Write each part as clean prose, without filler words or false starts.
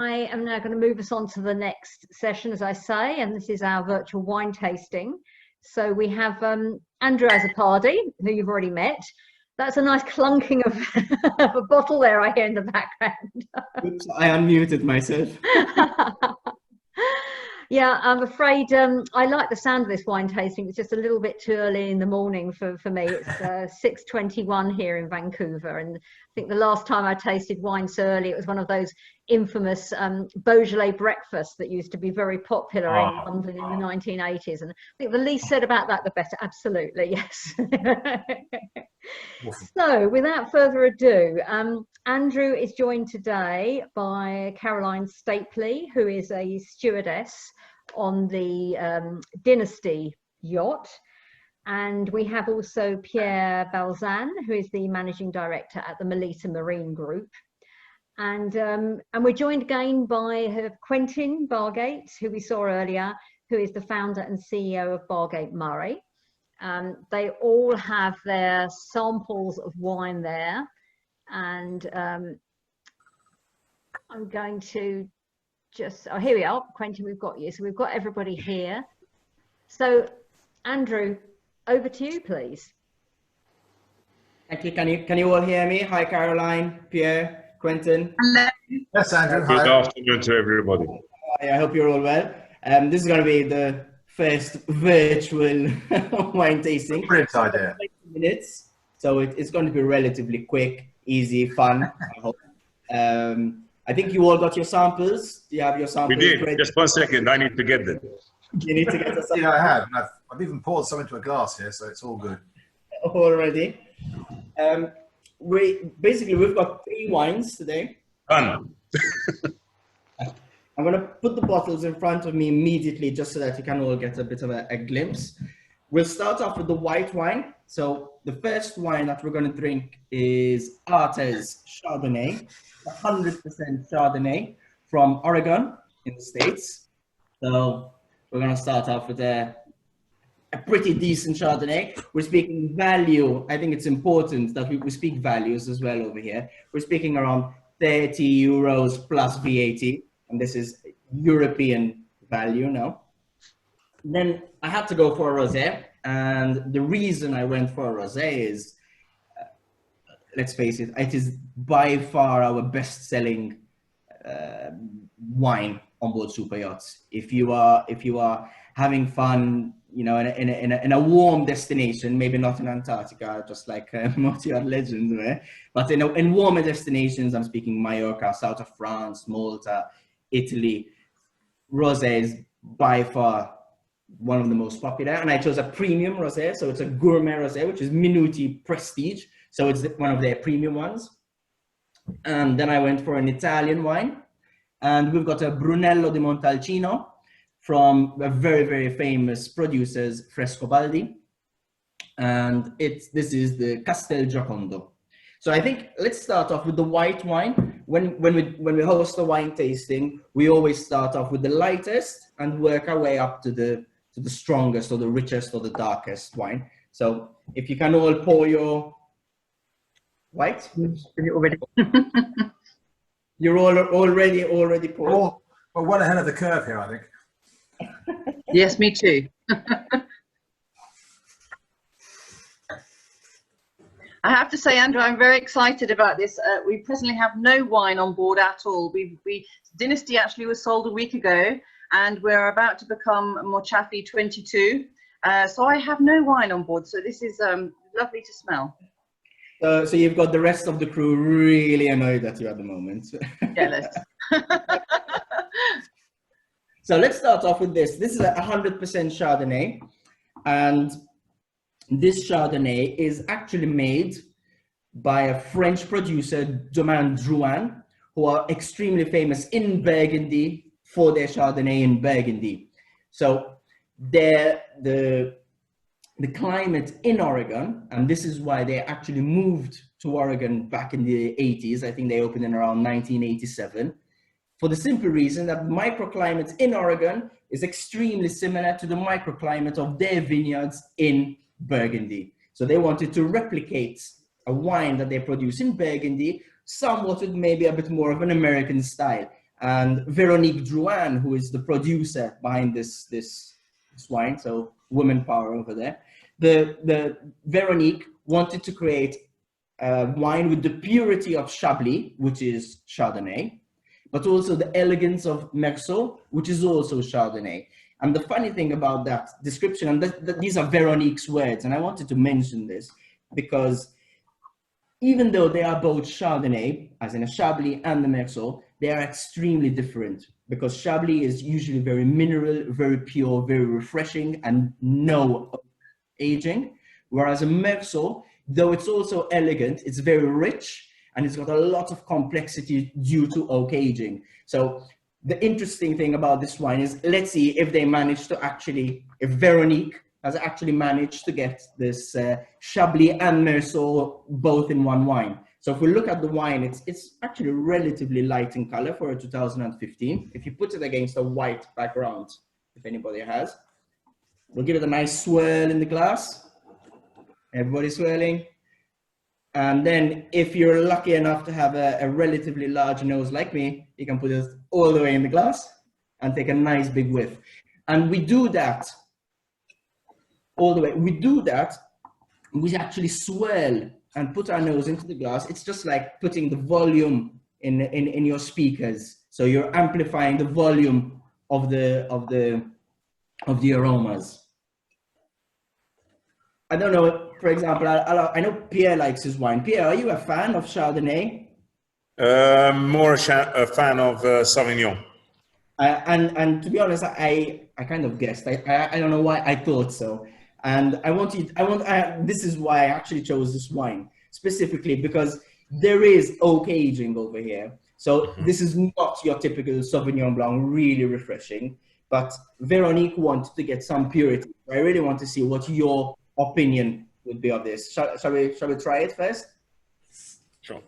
I am now going to move us on to the next session, as I say, and this is our virtual wine tasting. So we have Andrew Azzopardi, who you've already met. That's a nice clunking of, of a bottle there I hear in the background. Oops, I unmuted myself. Yeah, I'm afraid I like the sound of this wine tasting. It's just a little bit too early in the morning for me. It's 6:21 here in Vancouver, and I think the last time I tasted wine so early, it was one of those infamous Beaujolais breakfasts that used to be very popular in London in the 1980s. And I think the least said about that, the better. Absolutely, yes. So, without further ado, Andrew is joined today by Caroline Stapley, who is a stewardess on the Dynasty yacht. And we have also Pierre Balzan, who is the managing director at the Melita Marine Group. And we're joined again by Quentin Bargate, who we saw earlier, who is the founder and CEO of Bargate Murray. They all have their samples of wine there. And I'm going to just, oh, here we are, Quentin, we've got you. So we've got everybody here. So, Andrew, over to you, please. Thank you. Can you all hear me? Hi, Caroline, Pierre, Quentin. Hello. Yes, Andrew. Hi. Good afternoon to everybody. I hope you're all well. This is going to be the first virtual wine tasting. Brilliant idea. 20 minutes, so it's going to be relatively quick, easy, fun. I hope. I think you all got your samples. Do you have your samples? We did. ready? Just 1 second. I need to get them. You need to get the samples. Yeah, I have. And I've even poured some into a glass here, so it's all good. Already. We've got 3 wines today. Done. I'm going to put the bottles in front of me immediately just so that you can all get a bit of a glimpse. We'll start off with the white wine. So the first wine that we're going to drink is Artes Chardonnay, 100% Chardonnay from Oregon in the States. So we're going to start off with a pretty decent Chardonnay. We're speaking value. I think it's important that we speak values as well over here. We're speaking around 30 euros plus VAT. And this is European value now. Then I had to go for a rosé, and the reason I went for a rosé is, let's face it, it is by far our best-selling wine on board super yachts. If you are having fun, you know, in a warm destination, maybe not in Antarctica, just like multi-yacht legends, right? But in warmer destinations, I'm speaking Mallorca, south of France, Malta, Italy, rosé is by far one of the most popular, and I chose a premium rosé, so it's a gourmet rosé, which is Minuti Prestige, so it's one of their premium ones. And then I went for an Italian wine, and we've got a Brunello De Montalcino from a very, very famous producers, Frescobaldi, and this is the Castel Giocondo. So I think let's start off with the white wine. When we host a wine tasting, we always start off with the lightest and work our way up to the strongest or the richest or the darkest wine. So if you can all pour your white. You're all already poured. Oh, we're well ahead of the curve here, I think. Yes, me too. I have to say, Andrew, I'm very excited about this. We presently have no wine on board at all. Dynasty actually was sold a week ago, and we're about to become Mochafi 22. So I have no wine on board. So this is lovely to smell. So you've got the rest of the crew really annoyed at you at the moment. Jealous. So let's start off with this. This is a 100% Chardonnay, and this Chardonnay is actually made by a French producer, Domaine Drouin, who are extremely famous in Burgundy for their Chardonnay in Burgundy. So the climate in Oregon, and this is why they actually moved to Oregon back in the 80s. I think they opened in around 1987. For the simple reason that the microclimate in Oregon is extremely similar to the microclimate of their vineyards in Burgundy. So they wanted to replicate a wine that they produce in Burgundy, somewhat with maybe a bit more of an American style. And Veronique Drouin, who is the producer behind this wine, so woman power over there. The Veronique wanted to create wine with the purity of Chablis, which is Chardonnay, but also the elegance of Merceau, which is also Chardonnay. And the funny thing about that description, and these are Veronique's words, and I wanted to mention this because even though they are both Chardonnay, as in a Chablis and the Merceau, they are extremely different because Chablis is usually very mineral, very pure, very refreshing, and no aging. Whereas a Merceau, though it's also elegant, it's very rich, and it's got a lot of complexity due to oak aging. So the interesting thing about this wine is, let's see if they manage to actually, if Veronique has actually managed to get this Chablis and Merceau both in one wine. So if we look at the wine, it's actually relatively light in color for a 2015. If you put it against a white background, if anybody has, we'll give it a nice swirl in the glass. Everybody swirling. And then if you're lucky enough to have a relatively large nose like me, you can put it all the way in the glass and take a nice big whiff. And we do that all the way. We do that, we actually swirl and put our nose into the glass. It's just like putting the volume in your speakers. So you're amplifying the volume of the aromas. I don't know, for example, I know Pierre likes his wine. Pierre, are you a fan of Chardonnay? More a fan of Sauvignon. And to be honest, I kind of guessed. I don't know why I thought so. And this is why I actually chose this wine specifically, because there is oak aging over here. So this is not your typical Sauvignon Blanc, really refreshing, but Veronique wanted to get some purity. I really want to see what your opinion would be of this. Shall we try it first? Sure.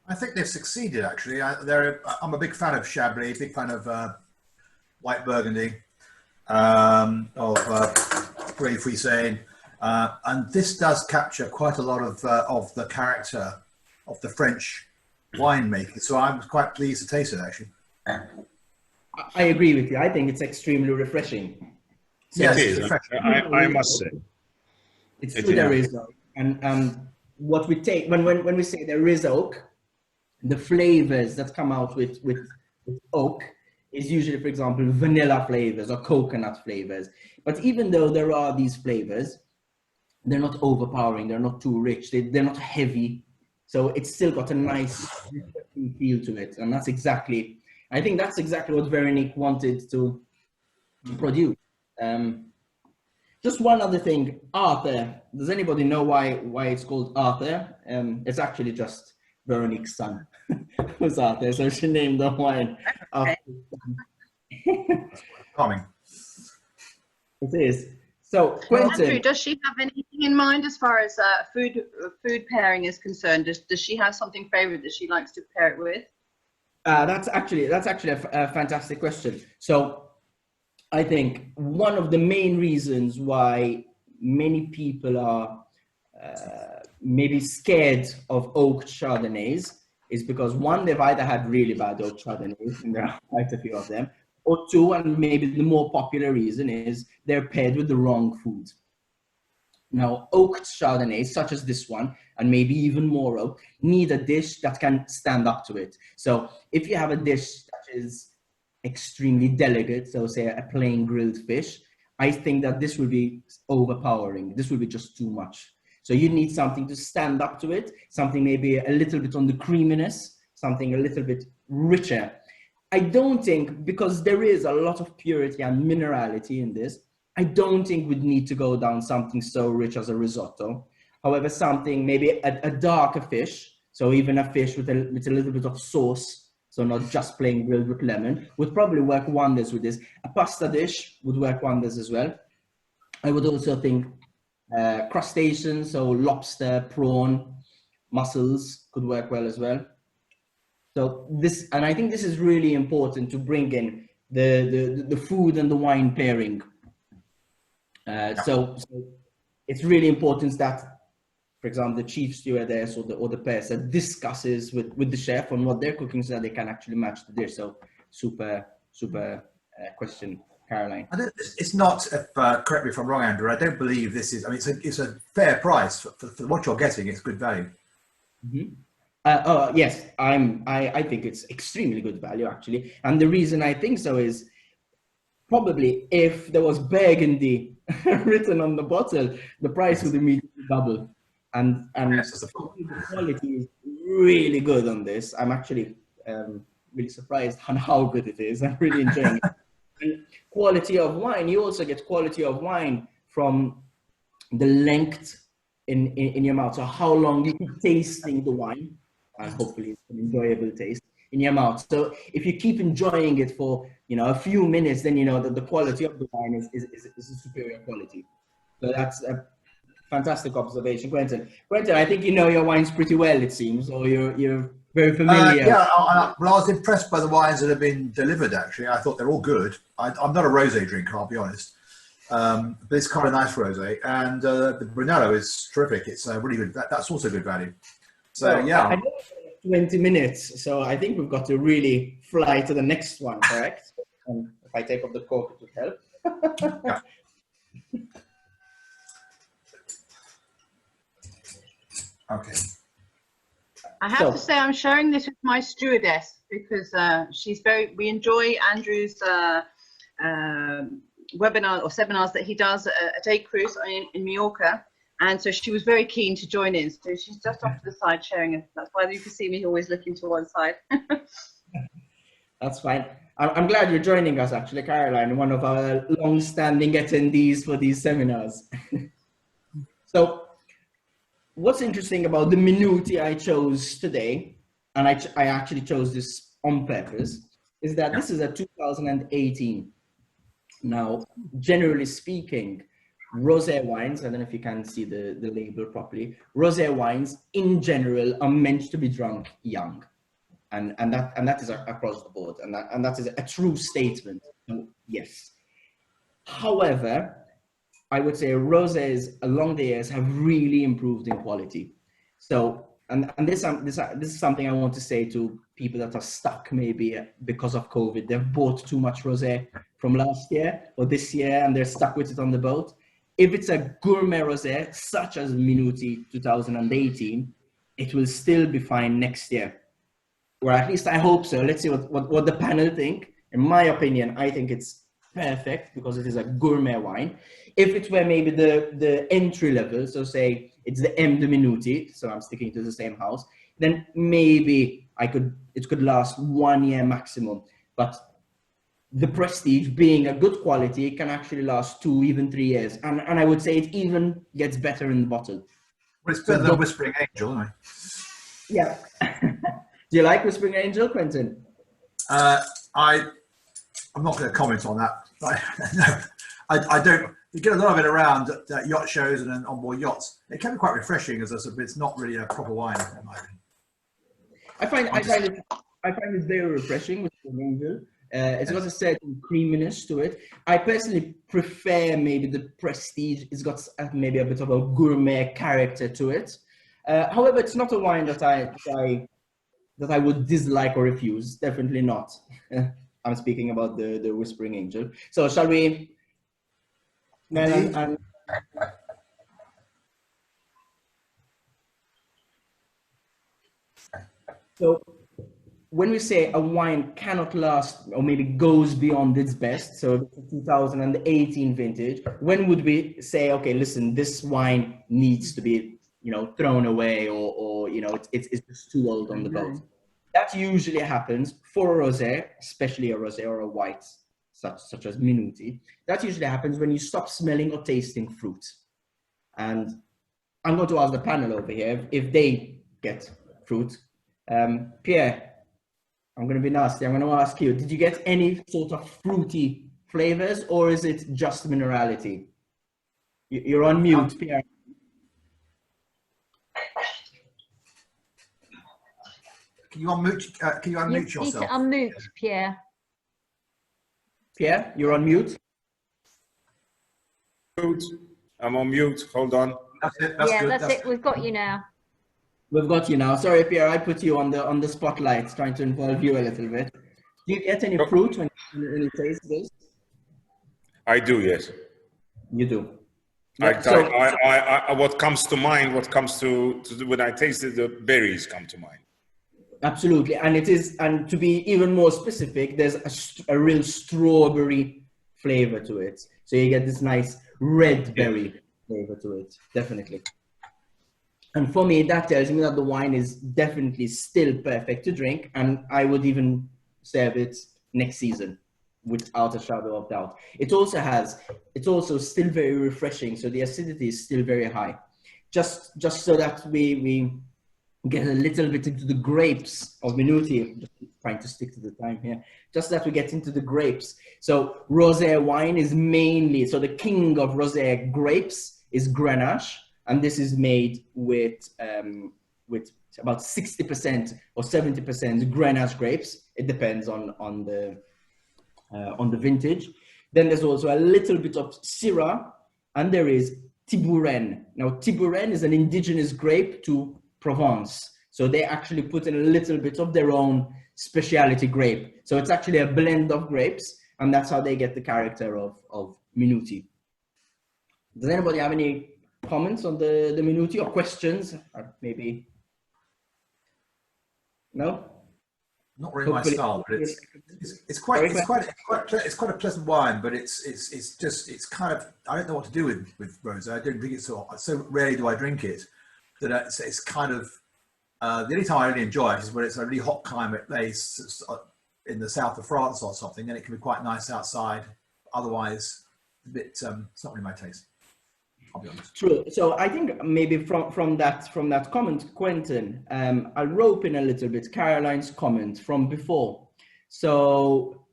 I think they've succeeded, actually. I'm a big fan of Chablis, big fan of white Burgundy, of Grey Frisane, and this does capture quite a lot of the character of the French winemaker. So I was quite pleased to taste it, actually. I agree with you. I think it's extremely refreshing. So yes, it is. I must say. It's true, there is oak. And what we take, when we say there is oak, the flavors that come out with oak is usually, for example, vanilla flavors or coconut flavors. But even though there are these flavors, they're not overpowering, they're not too rich, they're not heavy. So it's still got a nice feel to it. And I think that's exactly what Veronique wanted to produce. Just one other thing, Arthur. Does anybody know why it's called Arthur? It's actually just Veronique's son was Arthur, so she named the wine after his son. Calming. It is. So, Quentin. Andrew, does she have anything in mind as far as food pairing is concerned? Does she have something favorite that she likes to pair it with? That's actually a fantastic question. So I think one of the main reasons why many people are maybe scared of oak Chardonnays is because, one, they've either had really bad oak Chardonnays, and there are quite a few of them, or two, and maybe the more popular reason is they're paired with the wrong food. Now, oak Chardonnays, such as this one, and maybe even more oak, need a dish that can stand up to it. So if you have a dish that is extremely delicate, so say a plain grilled fish, I think that this will be overpowering. This will be just too much. So you need something to stand up to it, something maybe a little bit on the creaminess, something a little bit richer. I don't think, because there is a lot of purity and minerality in this, I don't think we'd need to go down something so rich as a risotto. However, something, maybe a darker fish, so even a fish with a little bit of sauce, so not just plain grilled with lemon, would probably work wonders with this. A pasta dish would work wonders as well. I would also think crustaceans, so lobster, prawn, mussels could work well as well. So this, and I think this is really important to bring in the food and the wine pairing. So it's really important that for example, the chief stewardess or the purser discusses with the chef on what they're cooking so that they can actually match the dish. So super question, Caroline. It's not, correct me if I'm wrong, Andrew, I don't believe this is, I mean, it's a fair price for what you're getting. It's good value. Mm-hmm. Oh yes, I think it's extremely good value actually, and the reason I think so is probably if there was Burgundy written on the bottle, the price would immediately double. And yes, the quality is really good on this. I'm actually really surprised on how good it is. I'm really enjoying it. And quality of wine, you also get quality of wine from the length in your mouth. So how long you keep tasting the wine, and hopefully it's an enjoyable taste in your mouth. So if you keep enjoying it for a few minutes, then you know that the quality of the wine is a superior quality. So that's a fantastic observation, Quentin. Quentin, I think you know your wines pretty well, it seems, or you're very familiar. Yeah, I was impressed by the wines that have been delivered. Actually, I thought they're all good. I'm not a rosé drinker, I'll be honest, but it's quite a nice rosé, and the Brunello is terrific. It's really good. That's also good value. So yeah. I know 20 minutes, so I think we've got to really fly to the next one, correct? If I take off the cork, it would help. Yeah. Okay. I have to say I'm sharing this with my stewardess because we enjoy Andrew's webinar or seminars that he does at A Cruise in Mallorca. And so she was very keen to join in. So she's just off to the side sharing it. That's why you can see me always looking to one side. That's fine. I'm glad you're joining us, actually, Caroline, one of our long-standing attendees for these seminars. So what's interesting about the minuti I chose today, and I actually chose this on purpose, is that this is a 2018. Now, generally speaking, rosé wines, I don't know if you can see the label properly, rosé wines in general are meant to be drunk young. And that is across the board, and that is a true statement. So, yes. However, I would say rosés along the years have really improved in quality. So, and this is something I want to say to people that are stuck maybe because of COVID. They've bought too much rosé from last year or this year, and they're stuck with it on the boat. If it's a gourmet rosé, such as Minuti 2018, it will still be fine next year. Or at least I hope so. Let's see what the panel think. In my opinion, I think it's perfect because it is a gourmet wine. If it were maybe the entry level, so say it's the M de Minuti, so I'm sticking to the same house, then maybe it could last 1 year maximum. But the Prestige, being a good quality, it can actually last 2, even 3 years. And I would say it even gets better in the bottle. Well, it's better than Whispering Angel, isn't it? Yeah. Do you like Whispering Angel, Quentin? I'm not going to comment on that. No, I don't. You get a lot of it around at yacht shows and on board yachts. It can be quite refreshing, but it's not really a proper wine, in my opinion. I find it very refreshing with the Angel. It's got a certain creaminess to it. I personally prefer maybe the Prestige. It's got maybe a bit of a gourmet character to it. However, it's not a wine that I would dislike or refuse. Definitely not. I'm speaking about the Whispering Angel. So shall we? So when we say a wine cannot last or maybe goes beyond its best, so if it's a 2018 vintage, when would we say, okay, listen, this wine needs to be, thrown away or it's just too old on the boat? That usually happens for a rosé, especially a rosé or a white, such as Minuti. That usually happens when you stop smelling or tasting fruit. And I'm going to ask the panel over here if they get fruit. Pierre, I'm going to be nasty. I'm going to ask you, did you get any sort of fruity flavors, or is it just minerality? You're on mute, Pierre. Can you unmute yourself? You need to unmute, Pierre. Pierre, you're on mute. I'm on mute. Hold on. That's it. That's Yeah, good. that's it. We've got you now. We've got you now. Sorry, Pierre, I put you on the spotlight, trying to involve you a little bit. Do you get any fruit when you taste this? I do, yes. You do. What comes to mind, when I taste it, the berries come to mind. Absolutely, and it is, and to be even more specific, there's a real strawberry flavor to it. So you get this nice red berry flavor to it, definitely. And for me, that tells me that the wine is definitely still perfect to drink, and I would even serve it next season without a shadow of doubt. It's also still very refreshing, so the acidity is still very high. Just so that we get a little bit into the grapes of Minuti. Just trying to stick to the time here. Just that we get into the grapes. So rosé wine is mainly, so the king of rosé grapes is Grenache, and this is made with about 60% or 70% Grenache grapes. It depends on the vintage. Then there's also a little bit of Syrah, and there is Tibourène. Now Tibourène is an indigenous grape to Provence, so they actually put in a little bit of their own specialty grape. So it's actually a blend of grapes, and that's how they get the character of Minuti. Does anybody have any comments on the Minuti or questions? Or maybe no. Not really my style, but it's quite a pleasant wine, but it's kind of, I don't know what to do with rosé. I don't drink it so rarely do I drink it that it's kind of the only time I really enjoy it is when it's a really hot climate place in the south of France or something, and it can be quite nice outside. Otherwise, a bit it's not really my taste. I'll be honest. True. So I think maybe from that comment, Quentin, I'll rope in a little bit Caroline's comment from before. So,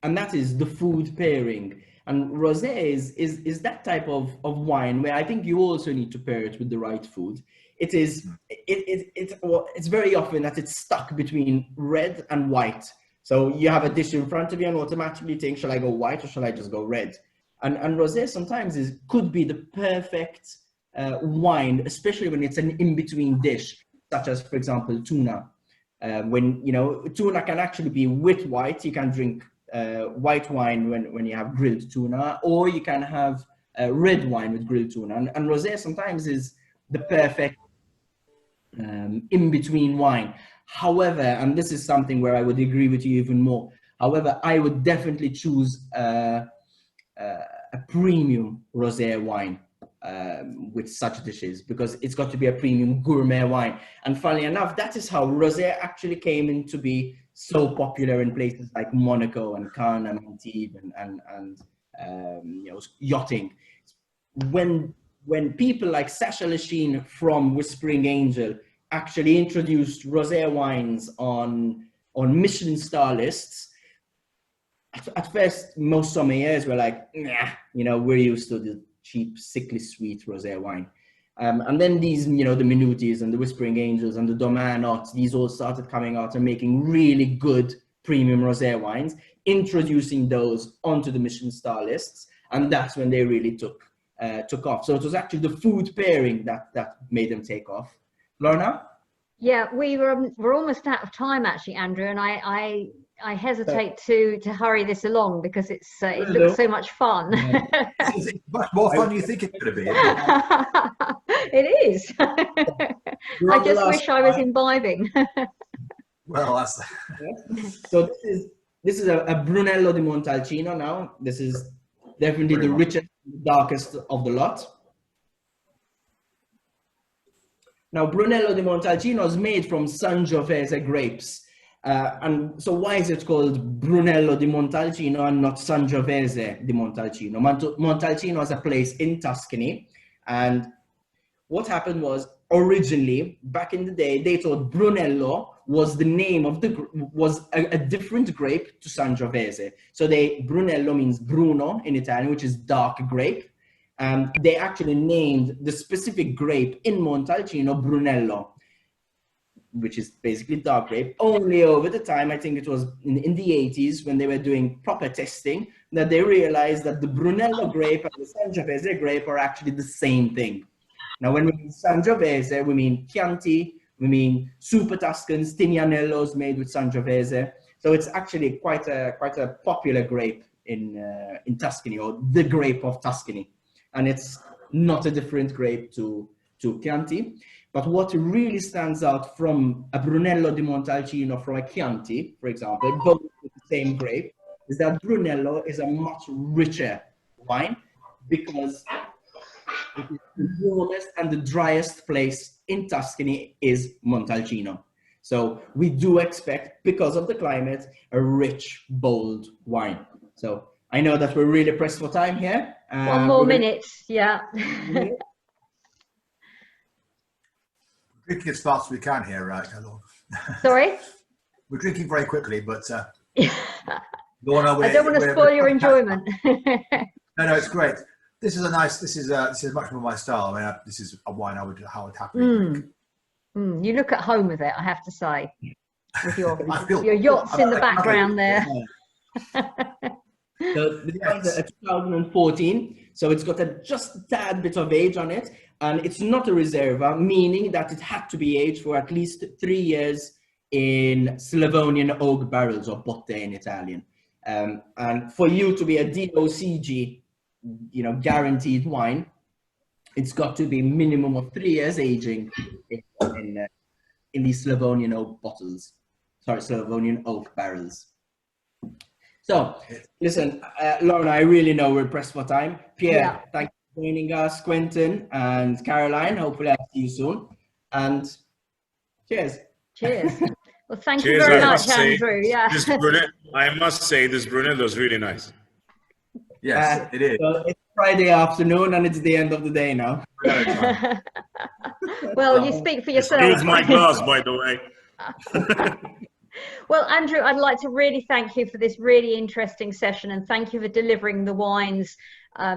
and that is the food pairing. And rosé is that type of wine where I think you also need to pair it with the right food. It's very often that it's stuck between red and white. So you have a dish in front of you and automatically think, shall I go white or shall I just go red? And rosé sometimes could be the perfect wine, especially when it's an in-between dish, such as, for example, tuna. When, tuna can actually be with white. You can drink white wine when you have grilled tuna, or you can have red wine with grilled tuna. And rosé sometimes is the perfect in-between wine. However, and this is something where I would agree with you even more. However, I would definitely choose a premium rosé wine with such dishes, because it's got to be a premium gourmet wine. And funnily enough, that is how rosé actually came into be so popular in places like Monaco and Cannes and Antibes and yachting. When people like Sacha Lechine from Whispering Angel actually introduced rosé wines on Michelin star lists, at first most sommeliers were like, nah, we're used to the cheap, sickly sweet rosé wine. And then these, the Minutis and the Whispering Angels and the Domaine Haute, these all started coming out and making really good premium rosé wines, introducing those onto the Michelin star lists, and that's when they really took off. So it was actually the food pairing that made them take off. Lorna? Yeah, we're almost out of time actually, Andrew, and I hesitate to hurry this along because it looks so much fun. It's much more fun than you think it's going to be. It is. I just wish I was imbibing. Well, that's. So this is a Brunello Di Montalcino now. This is definitely the richest, darkest of the lot. Now, Brunello Di Montalcino is made from Sangiovese grapes. And so why is it called Brunello Di Montalcino and not Sangiovese Di Montalcino? Montalcino is a place in Tuscany. And what happened was, originally, back in the day, they thought Brunello was the name of was a different grape to Sangiovese. So Brunello means Bruno in Italian, which is dark grape. They actually named the specific grape in Montalcino Brunello, which is basically dark grape. Only over the time, I think it was in the 80s, when they were doing proper testing, that they realized that the Brunello grape and the Sangiovese grape are actually the same thing. Now, when we mean Sangiovese, we mean Chianti, we mean Super Tuscans, Tignanellos made with Sangiovese. So it's actually quite a popular grape in Tuscany, or the grape of Tuscany. And it's not a different grape to Chianti. But what really stands out from a Brunello Di Montalcino, from a Chianti, for example, both with the same grape, is that Brunello is a much richer wine because it is the warmest and the driest place in Tuscany is Montalcino. So we do expect, because of the climate, a rich, bold wine. So I know that we're really pressed for time here. One more minute, yeah. Drinking as fast as we can here, right? Sorry? We're drinking very quickly, but I don't want to spoil your enjoyment. No, it's great. This is much more my style. I mean, this is a wine I would happily drink. You look at home with it, I have to say, with your yachts in the background there. So this is a 2014, so it's got just a tad bit of age on it, and it's not a reserva, meaning that it had to be aged for at least 3 years in Slavonian oak barrels, or botte in Italian. And for you to be a DOCG, guaranteed wine, it's got to be minimum of 3 years aging in these Slavonian oak bottles. Sorry, Slavonian oak barrels. So, listen, Lorna, I really know we're pressed for time. Pierre, thank you for joining us. Quentin and Caroline, hopefully I'll see you soon. And cheers. Cheers. Well, thank you very much, Andrew. I must say, this Brunello is really nice. Yes, it is. So it's Friday afternoon and it's the end of the day now. Well, you speak for yourself. Excuse my glass, by the way. Well, Andrew, I'd like to really thank you for this really interesting session, and thank you for delivering the wines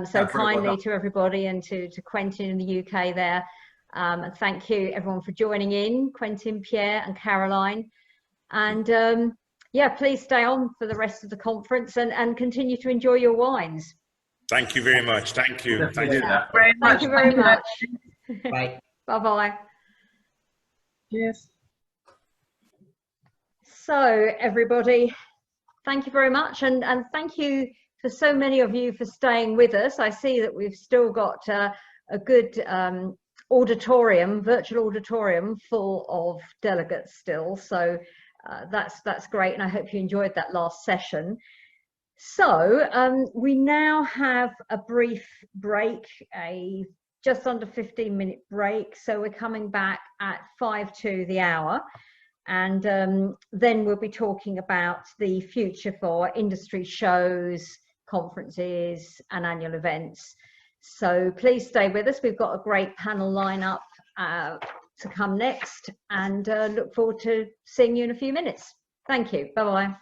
so kindly to everybody, and to Quentin in the UK there. And thank you everyone for joining in, Quentin, Pierre and Caroline. And yeah, please stay on for the rest of the conference and continue to enjoy your wines. Thank you very much. Thank you. Thank you very much. Bye. Bye-bye. Yes. So everybody, thank you very much, and thank you for so many of you for staying with us. I see that we've still got a good virtual auditorium full of delegates still, so that's great, and I hope you enjoyed that last session. So we now have a brief break, a just under 15-minute break, so we're coming back at 5 to the hour. And then we'll be talking about the future for industry shows, conferences and annual events. So please stay with us. We've got a great panel lineup to come next, and look forward to seeing you in a few minutes. Thank you. Bye-bye.